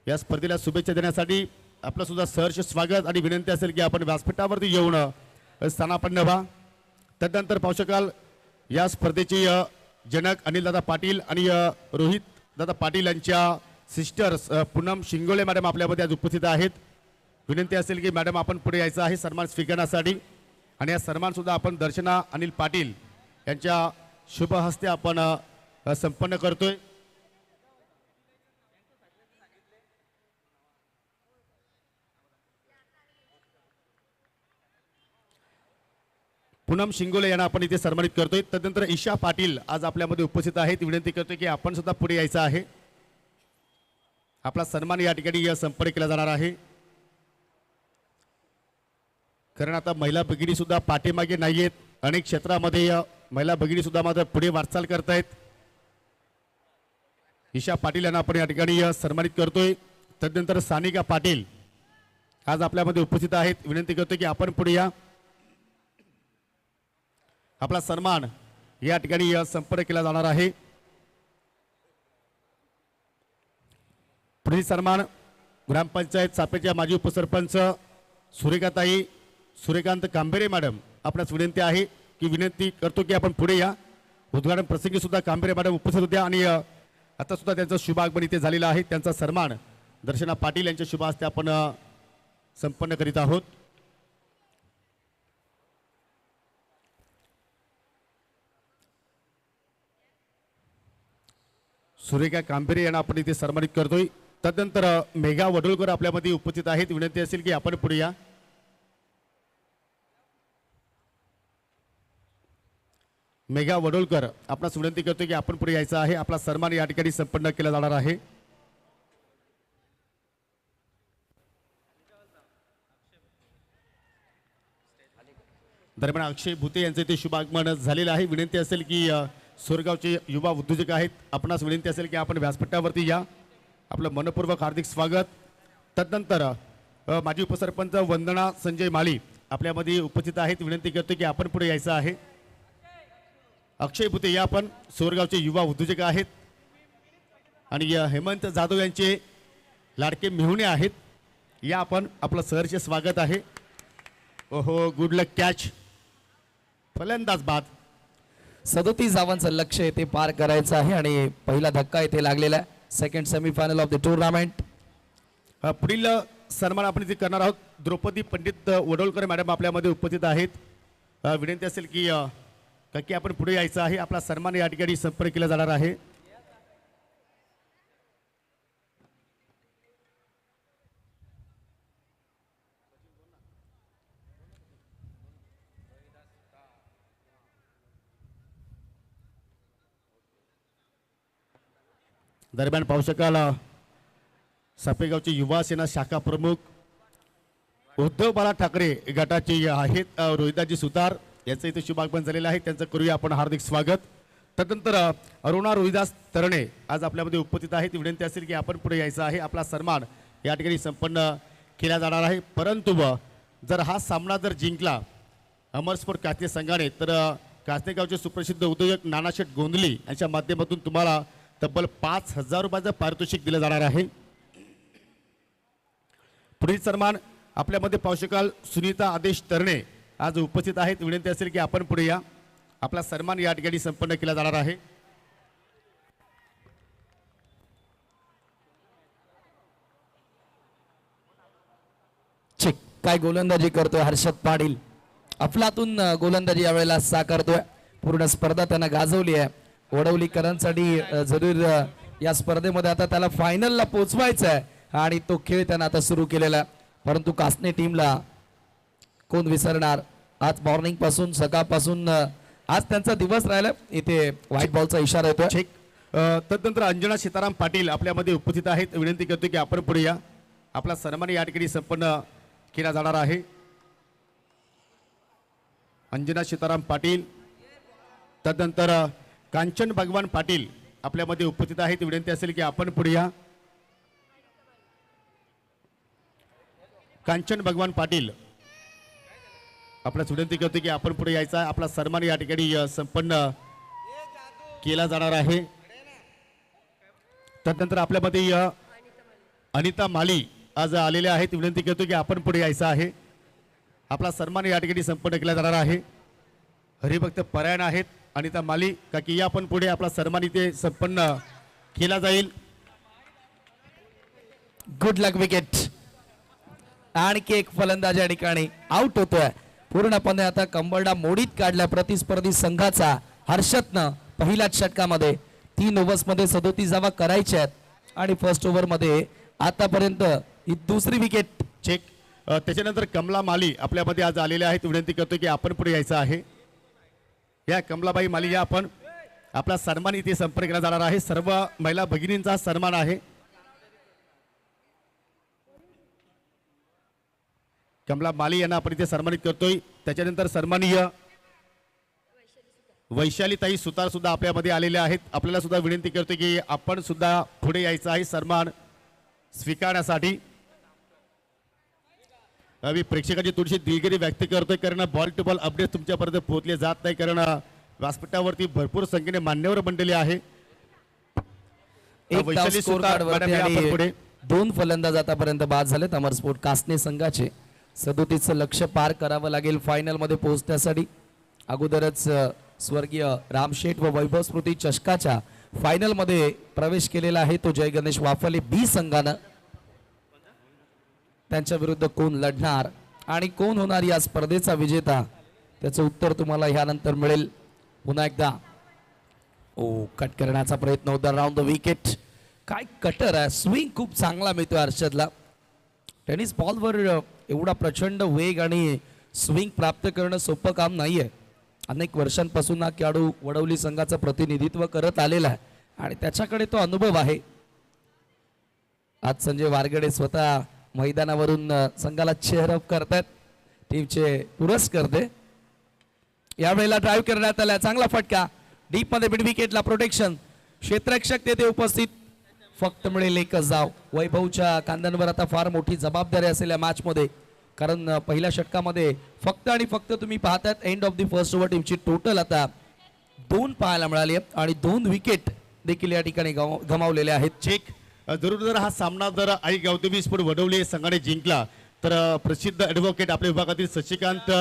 या स्पर्धेला शुभेच्छा देण्यासाठी. आपलं सुद्धा सहर्ष स्वागत आणि विनंती असेल की आपण व्यासपीठावरती येऊन स्थानापन्न व्हा. तदनंतर पाहू शकाल या स्पर्धेचे जनक अनिलदादा पाटील आणि रोहित दादा पाटील यांच्या सिस्टर्स पूनम शिंगोले मॅडम आपल्यामध्ये आज उपस्थित आहेत. विनंती असेल की मॅडम आपण पुढे यायचं आहे सन्मान स्वीकारण्यासाठी. आणि हा सन्मान सुद्धा आपण दर्शना अनिल पाटील यांच्या शुभ हस्ते आपण संपन्न करतोय. पूनम शिंगोले यांना आपण इथे सन्मानित करतोय. तदनंतर ईशा पाटील आज आपल्यामध्ये उपस्थित आहेत. विनंती करतोय की आपण सुद्धा पुढे यायचं आहे. आपला सन्मान या ठिकाणी संपन्न केला जाणार आहे. कारण आता महिला भगिनी सुद्धा पाठीमागे नाहीयेत. अनेक क्षेत्रामध्ये महिला भगिनी सुद्धा मात्र पुढे वाटचाल करतायत. ईशा पाटील यांना आपण या ठिकाणी सन्मानित करतोय. तदनंतर सानिका पाटील आज आपल्यामध्ये उपस्थित आहेत. विनंती करतोय की आपण पुढे या. आपला सन्मान या ठिकाणी संपन्न केला जाणार आहे. पुढील सन्मान ग्रामपंचायत सापेच्या माजी उपसरपंच सूर्यकांत कांबेरे मॅडम, आपणास विनंती आहे की विनंती करतो की आपण पुढे या. उद्घाटन प्रसंगी सुद्धा कांबेरे मॅडम उपस्थित होत्या आणि आता सुद्धा त्यांचं शुभागमन इथे झालेलं आहे. त्यांचा सन्मान दर्शना पाटील यांच्या शुभ हस्ते आपण संपन्न करीत आहोत. सुरेखा कांबेरे यांना आपण इथे सन्मानित करतोय. तदनंतर मेघा वडोलकर आपल्यामध्ये उपस्थित आहेत. विनंती असेल की आपण पुढे या. मेघा वडोलकर आपणास विनंती करतोय की आपण पुढे यायचं आहे. आपला सन्मान या ठिकाणी संपन्न केला जाणार आहे. दरम्यान अक्षय भुते यांचे ते शुभागमन झालेलं आहे. विनंती असेल की सोरगावचे युवा उद्योजक आहेत, आपणास विनंती असेल की आपण व्यासपीठावरती या. आपलं मनपूर्वक हार्दिक स्वागत. तदनंतर माजी उपसरपंच वंदना संजय माली आपल्यामध्ये उपस्थित आहेत. विनंती करतो की आपण पुढे यायचं आहे. अक्षय भुते या आपण सोरगावचे युवा उद्योजक आहेत आणि हेमंत जाधव यांचे लाडके मेहुणे आहेत. या आपण, आपलं सहर्ष स्वागत आहे. ओहो, गुड लक कॅच, फलंदाज बाद. 37 धावांचं लक्ष्य येथे पार करायचं आहे आणि पहिला धक्का येथे लागलेला आहे. Second semifinal of the tournament. पुढील सन्मान आपण इथे करणार आहोत. द्रौपदी पंडित वडोलकर मॅडम आपल्यामध्ये उपस्थित आहेत. विनंती असेल की काकी आपण पुढे यायचं आहे. आपला सन्मान या ठिकाणी संपन्न केला जाणार आहे. दरम्यान पाहू शकाल सापेगावचे युवा सेना शाखा प्रमुख उद्धव बाळा ठाकरे गटाचे आहेत रोहिदाजी सुतार यांचं इथे शुभागमन झालेलं आहे. त्यांचं करूया आपण हार्दिक स्वागत. तदनंतर अरुणा रोहिदास तरणे आज आपल्यामध्ये उपस्थित आहेत. विनंती असेल की आपण पुढे यायचं आहे. आपला सन्मान या ठिकाणी संपन्न केला जाणार आहे. परंतु जर हा सामना जर जिंकला अमरस्पोर्ट कास्ने संघाने तर कास्नेगावचे सुप्रसिद्ध उद्योजक नानाशेठ गोंधली यांच्या माध्यमातून तुम्हाला तब्बल 5,000 रुपयाचं पारितोषिक दिलं जाणार आहे. पुढील सन्मान आपल्यामध्ये पाहू शकाल सुनीता आदेश तरणे आज उपस्थित आहेत. विनंती असेल की आपण पुढे या. आपला सन्मान या ठिकाणी संपन्न केला जाणार आहे. चेक काय गोलंदाजी करतोय हर्षद पाटील. अफलातून गोलंदाजी यावेळेला साकारतोय. पूर्ण स्पर्धा त्यांना गाजवली आहे. वडवलीकरांसाठी जरूर या स्पर्धेमध्ये आता त्याला फायनलला पोहोचवायचं आहे आणि तो खेळ त्यांना आता सुरू केलेला आहे. परंतु कासने टीमला कोण विसरणार. आज मॉर्निंग पासून सकाळपासून आज त्यांचा दिवस राहिला. इथे व्हाईट बॉलचा इशारा येतोय. चेक. तदनंतर अंजना सीताराम पाटील आपल्यामध्ये उपस्थित आहेत. विनंती करतो की आपण पुढे या. आपला सन्मान या ठिकाणी संपन्न केला जाणार आहे. अंजना सीताराम पाटील. तदनंतर कांचन भगवान पाटील आपल्यामध्ये उपस्थित आहेत. विनंती असेल की आपण पुढे या. कांचन भगवान पाटील आपल्याला विनंती करतो की आपण पुढे यायचा आहे. आपला सन्मान या ठिकाणी संपन्न केला जाणार आहे. त्यानंतर आपल्यामध्ये अनिता माली आज आलेले आहेत. विनंती करतो की आपण पुढे यायचं आहे. आपला सन्मान या ठिकाणी संपन्न केला जाणार आहे. हरिभक्त परायण आहेत अनिता माली काकी या आपण पुढे. आपला सन्मान इथे संपन्न केला जाईल. गुड लक विकेट. आणखी एक फलंदाज या ठिकाणी आउट होतोय. पूर्णपणे आता कंबरडा मोडीत काढल्या प्रतिस्पर्धी संघाचा हर्षदनं पहिल्याच षटकामध्ये. 3 ओव्हर्समध्ये 37 धावा करायच्या आहेत आणि फर्स्ट ओव्हरमध्ये आतापर्यंत ही दुसरी विकेट. चेक. त्याच्यानंतर कमला माली आपल्यामध्ये आज आलेले आहेत. विनंती करतो की आपण पुढे यायचं आहे. या कमलाबाई माली या आपण. आपला सन्मान इथे संपर्क केला जाणार आहे. सर्व महिला भगिनींचा सन्मान आहे. कमला माली यांना आपण इथे सन्मानित करतोय. त्याच्यानंतर सन्माननीय वैशालीताई सुतार सुद्धा आपल्यामध्ये आलेल्या आहेत. आपल्याला सुद्धा विनंती करतो की आपण सुद्धा पुढे यायचं आहे सन्मान स्वीकारण्यासाठी. मी प्रेक्षकांची थोडीशी दिलगिरी व्यक्त करतोय कारण बॉल टू बॉल अपडेट तुमच्यापर्यंत पोहोचले जात नाही कारण व्यासपीठावरती भरपूर संख्येने मान्यवर मंडळी आहे. एक धाव वैशाली स्कोर सुतार कार्डवरती मॅडम, आपण पुढे. आणि 2 फलंदाज आतापर्यंत बाद झालेत अमर स्पोर्ट कासने संघाचे. 37चं लक्ष्य पार करावं लागेल फायनल मध्ये पोहोचण्यासाठी. अगोदरच स्वर्गीय रामशेठ व वैभव स्मृती चषकाच्या फायनल मध्ये प्रवेश केलेला आहे तो जय गणेश वाफले बी संघानं. त्यांच्या विरुद्ध कोण लढणार आणि कोण होणार या स्पर्धेचा विजेता त्याचं उत्तर तुम्हाला ह्यानंतर मिळेल. पुन्हा एकदा कट करण्याचा प्रयत्न होता राऊंड द विकेट. काय कटर आहे, स्विंग खूप चांगला मिळतोय हर्षदला. टेनिस बॉलवर एवढा प्रचंड वेग आणि स्विंग प्राप्त करणं सोपं काम नाहीये. अनेक वर्षांपासून हा खेळाडू वडवली संघाचं प्रतिनिधित्व करत आलेला आहे आणि त्याच्याकडे तो अनुभव आहे. आज संजय वारगडे स्वतः मैदानावरून संघाला चेअरअप करतात. टीमचे पुरस्कर्ते यावेळेला ड्राईव्ह करण्यात आला. चांगला फटका डीप मध्ये मिड विकेटला प्रोटेक्शन. क्षेत्ररक्षक तेथे उपस्थित. फक्त मिळेल एकच धाव. वैभवच्या कांद्यांवर आता फार मोठी जबाबदारी असेल या मॅच मध्ये कारण पहिल्या षटकामध्ये फक्त आणि फक्त तुम्ही पाहतात end of the first over टीमची टोटल आता 2 पाहायला मिळाली आहे आणि 2 विकेट देखील या ठिकाणी गमावलेले आहेत. चेक जरूर जर हा सामना जर आई गावदेवी स्पोर्ट वडवली संघाने जिंकला तर प्रसिद्ध ॲडव्होकेट आपल्या विभागातील शशिकांत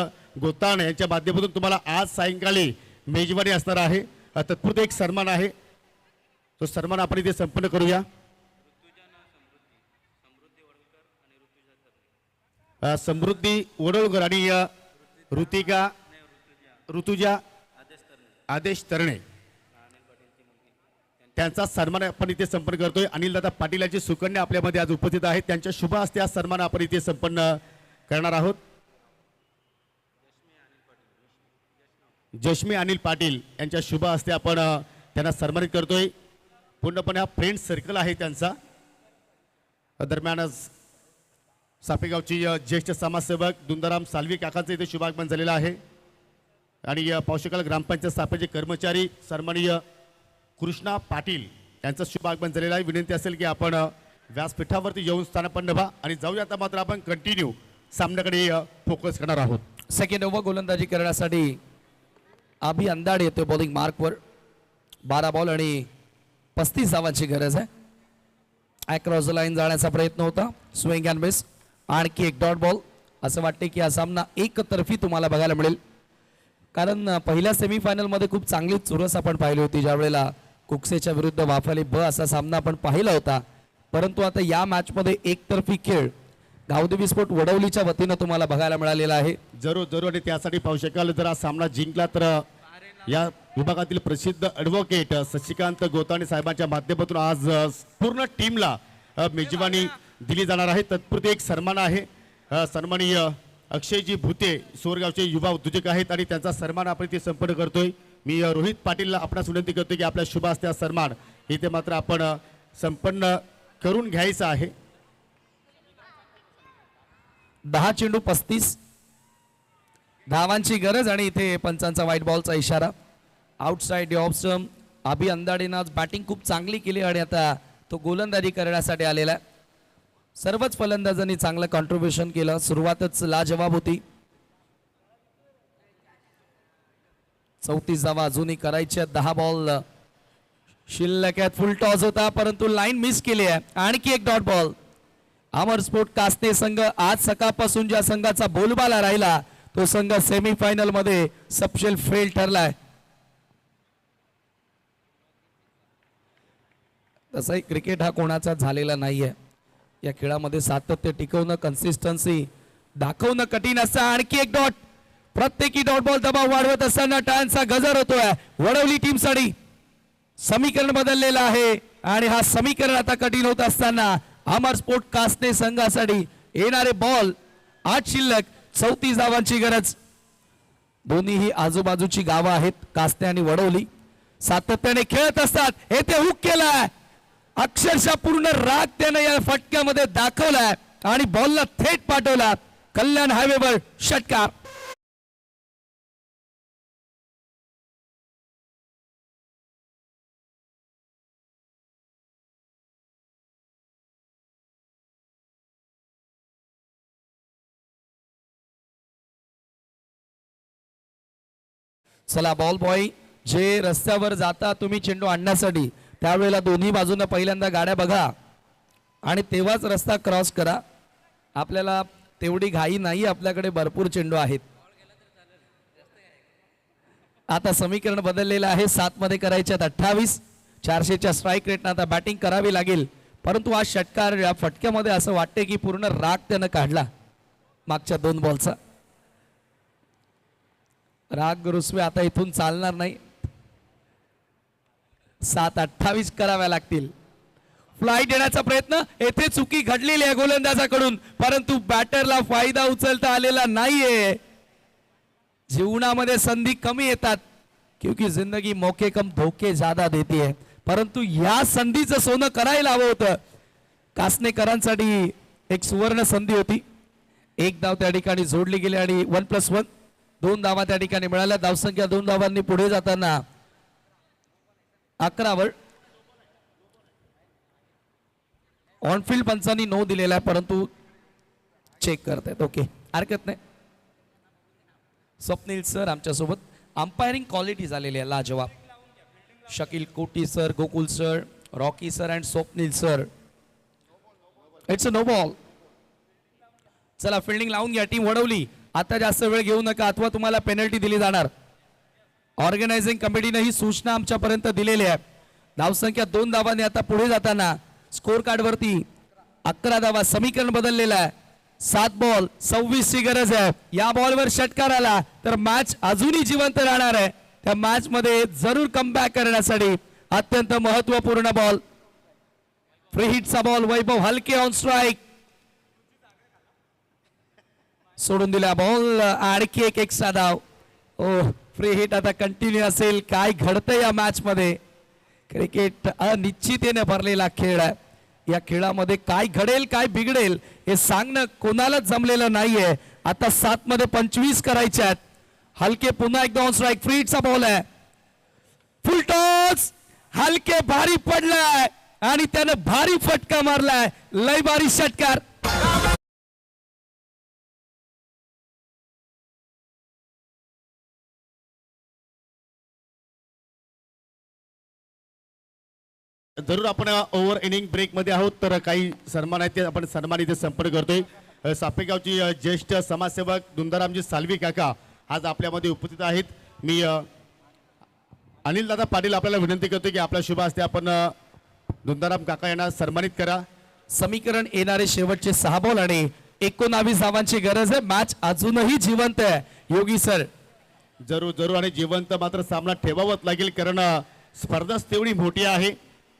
गोताण यांच्या माध्यमातून तुम्हाला आज सायंकाळी मेजवानी असणार आहे. तत्पुरते एक सन्मान आहे तो सन्मान आपण इथे संपन्न करूया. समृद्धी वडोळकर आणि ऋतुजा आदेश तरणे त्यांचा सन्मान आपण इथे संपन्न करतोय. अनिल दादा पाटील यांची सुकन्या आपल्यामध्ये आज उपस्थित आहेत. त्यांच्या शुभ हस्ते आज सन्मान आपण इथे संपन्न करणार आहोत. जश्मी अनिल पाटील यांच्या शुभ हस्ते आपण त्यांना सन्मानित करतोय. पूर्णपणे हा फ्रेंड सर्कल आहे त्यांचा. दरम्यानच सापेगावची ज्येष्ठ समाजसेवक दुंदाराम सालवी काकांचं इथे शुभागमन झालेलं आहे आणि पावशेकाल ग्रामपंचायत सापेचे कर्मचारी सन्माननीय कृष्णा पाटील यांचं शुभागमन झालेलं आहे. विनंती असेल की आपण व्यासपीठावरती येऊन स्थानापन्न व्हा आणि जाऊया. आता मात्र आपण कंटिन्यू सामन्याकडे फोकस करणार आहोत. सेकंड ओव्हर गोलंदाजी करण्यासाठी अभि अंदाड येतोय बॉलिंग मार्कवर. 12 बॉल आणि 35 धावांची गरज आहे. अक्रॉस द लाईन जाण्याचा प्रयत्न होता. Swing and miss. आणखी एक डॉट बॉल. असं वाटते की हा सामना एकतर्फी तुम्हाला बघायला मिळेल कारण पहिल्या सेमीफायनलमध्ये खूप चांगली चुरस आपण पाहिली होती ज्यावेळेला कुक्सेच्या विरुद्ध वाफाली ब असा सामना आपण पाहिला होता. परंतु आता या मॅचमध्ये एकतर्फी खेळ गावदेवी स्पोर्ट वडवलीच्या वतीनं तुम्हाला बघायला मिळालेला आहे. जरूर आणि त्यासाठी पाहू शकाल जर हा सामना जिंकला तर या विभागातील प्रसिद्ध ॲडव्होकेट शशिकांत गोताणे साहेबांच्या माध्यमातून आज पूर्ण टीमला मेजवानी दिली जाणार आहे. तत्पुरते एक सन्मान आहे. सन्माननीय अक्षयजी भुते सोरगावचे युवा उद्योजक आहेत आणि त्यांचा सन्मान आपण इथे संपन्न करतोय. मी रोहित पाटीलला आपणास विनंती करतोय की आपल्या शुभ हस्ते सन्मान इथे मात्र आपण संपन्न करून घ्यायचा आहे. 10 चेंडू 35 धावांची गरज आणि इथे पंचांचा व्हाईट बॉलचा इशारा. Outside off stump. अभि अंदाडेनं आज बॅटिंग खूप चांगली केली आणि आता तो गोलंदाजी करण्यासाठी आलेला आहे. सर्वच फलंदाजांनी चांगलं कॉन्ट्रीब्युशन केलं. सुरुवातच लाजवाब होती. 34 धावा अजूनही करायच्या. 10 बॉल शिल्लक आहेत. फुल टॉस होता परंतु लाईन मिस केली आहे. आणखी एक डॉट बॉल. अमर स्पोर्ट कासने संघ आज सकाळपासून ज्या संघाचा बोलबाला राहिला तो संघ सेमीफायनल मध्ये सपशेल फेल ठरलाय. तसाही क्रिकेट हा कोणाचा झालेला नाहीये. या खेळामध्ये सातत्य टिकवणं कन्सिस्टन्सी दाखवणं कठीण असतं. आणखी एक डॉट. प्रत्येकी डॉट बॉल दबाव वाढवत असताना टाळ्यांचा गजर होतोय वडवली टीमसाठी. समीकरण बदललेलं आहे आणि हा समीकरण आता कठीण होत असताना अमर स्पोर्ट कासने संघासाठी येणारे बॉल 8 शिल्लक 34 धावांची गरज. दोन्हीही आजूबाजूची गावं आहेत कासने आणि वडवली. सातत्याने खेळत असतात. येथे हुक केलाय. अक्षरशः पूर्ण राग त्याने या फटक्यामध्ये दाखवलाय आणि बॉलला थेट पाठवला. कल्याण हायवेवर षटकार. चला बॉल बॉय जे रस्त्यावर जाता तुम्ही चेंडू आणण्यासाठी त्यावेळेला दोन्ही बाजूने पहिल्यांदा गाड्या बघा आणि तेव्हाच रस्ता क्रॉस करा. आपल्याला तेवढी घाई नाही, आपल्याकडे भरपूर चेंडू आहेत. आता समीकरण बदललेलं आहे. 7 मध्ये करायचे 28. 400च्या स्ट्राईक रेटनं आता बॅटिंग करावी लागेल. परंतु हा षटकार या फटक्यामध्ये असं वाटते की पूर्ण राग त्यानं काढला मागच्या 2 बॉलचा. राग रुसवे आता इथून चालणार नाही. 7-28 कराव्या लागतील. फ्लाईट येण्याचा प्रयत्न, येथे चुकी घडलेली आहे गोलंदाजाकडून, परंतु बॅटरला फायदा उचलता आलेला नाहीये. जीवनामध्ये संधी कमी येतात क्योंकि जिंदगी मौके कम धोके ज्यादा देती है, परंतु या संधीचं सोनं करायला हवं होतं. कासनेकरांसाठी एक सुवर्ण संधी होती. 1 धाव त्या ठिकाणी जोडली गेली आणि 1+1 2 धावा त्या ठिकाणी मिळाल्या. धावसंख्या 2 धावांनी पुढे जाताना 11 वर ऑनफिल्ड पंचांनी 9 दिलेला आहे, परंतु चेक करतायत. ओके, हरकत नाही. स्वप्नील सर आमच्यासोबत. अंपायरिंग क्वालिटी झालेली आहे लाजवाब. Shakeel Koti sir, Gokul sir, Rocky sir and Swapnil sir. It's a no ball. चला फिल्डिंग लावून घ्या टीम वडवली. आता जास्त वेळ घेऊ नका अथवा तुम्हाला पेनल्टी दिली जाणार. ऑर्गनायझिंग कमिटीने ही सूचना आमच्यापर्यंत दिलेली आहे. धावसंख्या 2 धावांनी आता पुढे जाताना स्कोर कार्ड वरती 11 धावा. समीकरण बदललेलं आहे. 7 बॉल 26 ची गरज आहे. या बॉलवर षटकार आला तर मॅच अजूनही जिवंत राहणार आहे. त्या मॅच मध्ये जरूर कमबॅक करण्यासाठी अत्यंत महत्वपूर्ण बॉल. फ्री हिटचा ball. Vaibhav Halke on strike. सोडून दिला बॉल. आणखी एक एक्स्ट्रा धाव. ओ फ्री हिट आता कंटिन्यू असेल. काय घडतंय या मॅच मध्ये? क्रिकेट अनिश्चिततेने भरलेला खेळ आहे. या खेळामध्ये काय घडेल काय बिघडेल हे सांगणं कोणालाच जमलेलं नाहीये. आता 7 मध्ये 25 करायचे आहेत. हलके पुन्हा एकदा ऑन स्ट्राईक. फ्री हिटचा बॉल आहे. फुल टॉस. हलके भारी पडलाय आणि त्यानं भारी फटका मारलाय. लय भारी षटकार. जरूर आपण ओव्हर इनिंग ब्रेक मध्ये आहोत, तर काही सन्मान आहेत ते आपण सन्मान इथे संपर्क करतोय. सापेगावची ज्येष्ठ समाजसेवक दुंदारामजी सालवी काका आज आपल्यामध्ये उपस्थित आहेत. मी अनिल दादा पाटील आपल्याला विनंती करतोय की आपल्या शुभ हस्ते आपण दुंदाराम काका यांना सन्मानित करा. समीकरण येणारे शेवटचे 6 बॉल आणि 19 धावांची गरज आहे. मॅच अजूनही जिवंत आहे योगी सर. जरूर जरूर आणि जिवंत मात्र सामना ठेवावाच लागेल, कारण स्पर्धाच तेवढी मोठी आहे,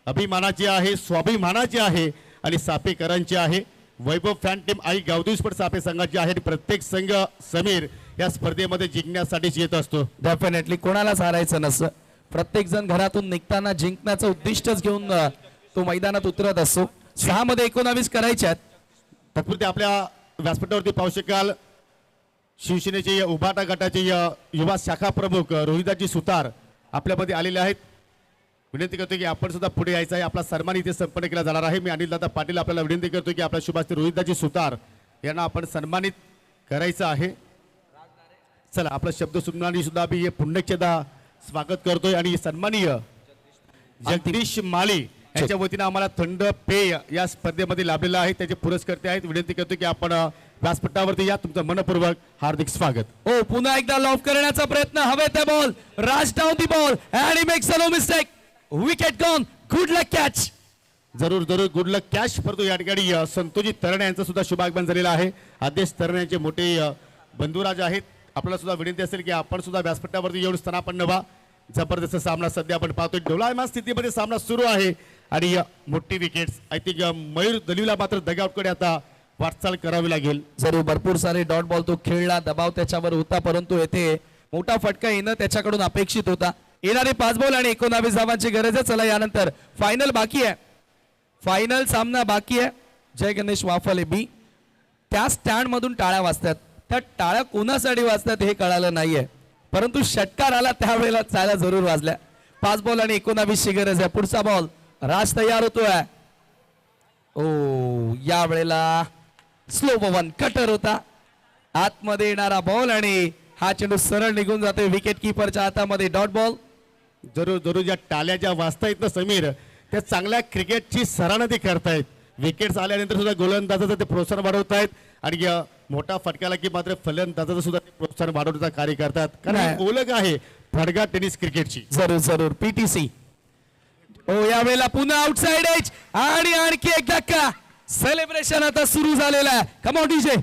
अभिमानाची आहे, स्वाभिमानाची आहे आणि सापेकरांची आहे. वैभव फॅन टीम आई गावदेवी स्पोर्ट्स सापे संघाची आहे. प्रत्येक संघ समीर या स्पर्धेमध्ये जिंकण्यासाठीच येत असतो. डेफिनेटली कोणालाच हारायचं नसतं. प्रत्येक जण घरातून निघताना जिंकण्याचं उद्दिष्टच घेऊन तो मैदानात उतरत असतो. 6 मध्ये 19 करायचे आहेत. तत्पुरते आपल्या व्यासपीठावरती पाहू शकाल शिवसेनेचे उभाटा गटाचे युवा शाखा प्रमुख रोहिदाजी सुतार आपल्यामध्ये आलेले आहेत. विनंती करतो की आपण सुद्धा पुढे यायचं आहे. आपला सन्मान इथे संपन्न केला जाणार आहे. मी अनिल दादा पाटील आपल्याला विनंती करतो की आपल्या शुभास्ते रोहिदाजी सुतार यांना आपण सन्मानित करायचं आहे. चला आपला शब्द सुमनानी सुद्धा मी हे पुण्यक्षदा स्वागत करतोय आणि सन्माननीय जगदीश माळी यांच्या वतीने आम्हाला थंड पेय या स्पर्धेमध्ये लाभलेला आहे. त्याचे पुरस्कर्ते आहेत. विनंती करतो की आपण व्यासपीठावरती या. तुमचं मनपूर्वक हार्दिक स्वागत. ओ पुन्हा एकदा लॉफ करण्याचा प्रयत्न. हवे ते ball. Raj down the ball and he makes a no mistake. Wicket gone. Good luck catch. जरूर जरूर गुड लक कॅच. परंतु या ठिकाणी संतोजी तरणे यांचं सुद्धा शुभागमन झालेलं आहे. आदेश तरणे यांचे मोठे बंधुराज आहेत. आपल्याला सुद्धा विनंती असेल की आपण सुद्धा व्यासपीठावरती येऊन स्थानापन्न व्हा. जबरदस्त सामना सध्या आपण पाहतोय. डोलायमान स्थितीमध्ये सामना सुरू आहे आणि मोठी wickets. I think Mayur Delilah मात्र दगावकडे आता वाटचाल करावी लागेल. जरूर भरपूर सारे डॉट बॉल तो खेळला. दबाव त्याच्यावर होता, परंतु येथे मोठा फटका येणं त्याच्याकडून अपेक्षित होता. येणारे 5 बॉल आणि 19 धावांची गरज आहे. चला यानंतर फायनल बाकी आहे. फायनल सामना बाकी आहे. जय गणेश वाफले बी. त्या स्टँड मधून टाळ्या वाजतात. त्या टाळ्या कोणासाठी वाजतात हे कळालं नाहीये, परंतु षटकार आला त्यावेळेला चाल्या जरूर वाजल्या. 5 बॉल आणि 19 ची गरज आहे. पुढचा बॉल. राज तयार होतोय. ओ यावेळेला स्लो पवन कटर होता. आतमध्ये येणारा बॉल आणि हा चेंडू सरळ निघून जातोय विकेट किपरच्या हातामध्ये. Dot ball. जरूर जरूर ज्या टाल्या ज्या वाजतायत ना समीर, त्या चांगल्या क्रिकेटची सराहना ते करतायत. विकेट्स आल्यानंतर सुद्धा गोलंदाजाचं ते प्रोत्साहन वाढवतायत आणि मोठा फटकाला की मात्र फलंदाजाचं सुद्धा ते प्रोत्साहन वाढवण्याचं कार्य करतात. कारण नाही. ही ओळख आहे फडगा टेनिस क्रिकेटची. जरूर जरूर पीटीसी. ओ यावेळेला पुन्हा आउटसाइड एज आणि आणखी एक धक्का. सेलिब्रेशन आता सुरू झालेला आहे. Come on DJ.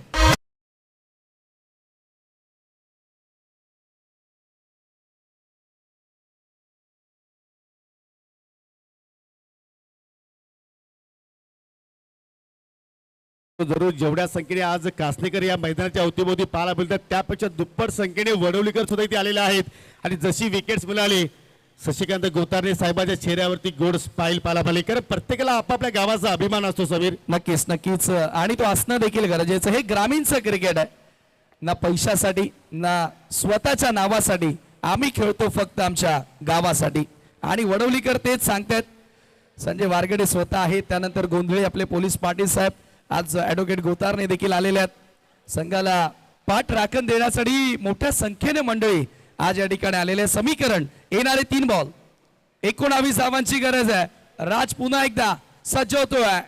जरूर जेवढ्या संख्येने आज कासनेकर या मैदानाच्या अवतीभोवती पाहायला मिळतात त्यापेक्षा दुप्पट संख्येने वडवलीकर सुद्धा इथे आलेले आहेत. आणि जशी विकेट्स मिळाली शशिकांत गोतारणे साहेबांच्या चेहऱ्यावरती गोड स्माइल पाहायला मिळाली. कारण प्रत्येकाला आपापल्या गावाचा अभिमान असतो समीर. नक्कीच नक्कीच आणि तो असणं देखील गरजेचं. हे ग्रामीणचं क्रिकेट आहे. ना पैशासाठी ना स्वतःच्या नावासाठी. आम्ही खेळतो फक्त आमच्या गावासाठी. आणि वडवलीकर तेच सांगतात. संजय वारगडे स्वतः आहेत, त्यानंतर गोंधळे आपले पोलीस पाटील साहेब, आज ऍडव्होकेट गोतारणे देखील आलेले आहेत. संघाला पाठ राखण देण्यासाठी मोठ्या संख्येने मंडळी आज या ठिकाणी आलेले. समीकरण येणारे 3 बॉल. 19 धावांची गरज आहे. राज पुन्हा एकदा सज्ज होतोय.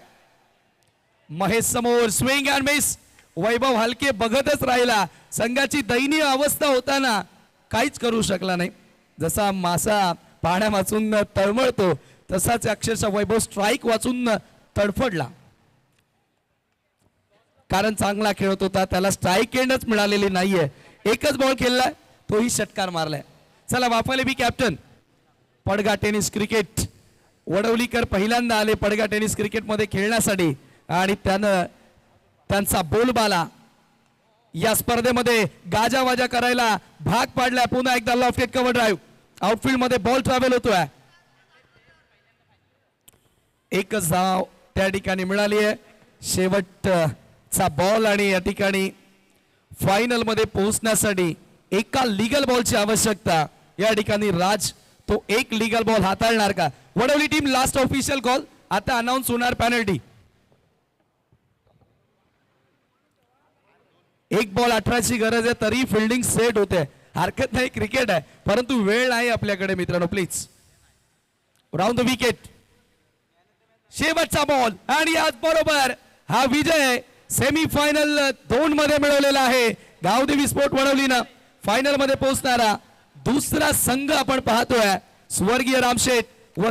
महेश समोर स्विंग अँड मिस. वैभव हलके बघतच राहिला. संघाची दयनीय अवस्था होताना काहीच करू शकला नाही. जसा मासा पाण्या वाचून तळमळतो तसाच अक्षरशः वैभव स्ट्राईक वाचून तडफडला. कारण चांगला खेळत होता, त्याला स्ट्राईक एंडच मिळालेली नाहीये. एकच बॉल खेळलाय, तोही षटकार मारलाय. चला वाफाले बी कॅप्टन. पडगा टेनिस क्रिकेट वडवलीकर पहिल्यांदा आले पडगा टेनिस क्रिकेटमध्ये खेळण्यासाठी आणि त्यानं त्यांचा बोलबाला या स्पर्धेमध्ये गाजावाजा करायला भाग पाडलाय. पुन्हा एकदा लॉफ्टेड कव्हर ड्राईव्ह. आउटफील्ड मध्ये बॉल ट्रॅव्हल होतोय. एकच धाव त्या ठिकाणी मिळाली आहे. शेवटचा बॉल आणि या ठिकाणी फायनल मध्ये पोहोचण्यासाठी एका लीगल बॉलची आवश्यकता. या ठिकाणी राज तो एक लीगल बॉल हाताळणार का? Wadavali team last official call. आता अनाऊन्स होणार पेनल्टी. एक बॉल 18ची गरज आहे तरी फिल्डिंग सेट होते. हरकत नाही, क्रिकेट आहे, परंतु वेळ नाही आपल्याकडे मित्रांनो. Please round the wicket. शेवटचा बॉल आणि आज बरोबर हा विजय सेमी फायनल 2 मध्ये मिळवलेला आहे. गावदेवी स्पोर्ट वडवलीनं फायनल मध्ये पोहोचणारा दुसरा संघ आपण पाहतोय. स्वर्गीय रामशेठ व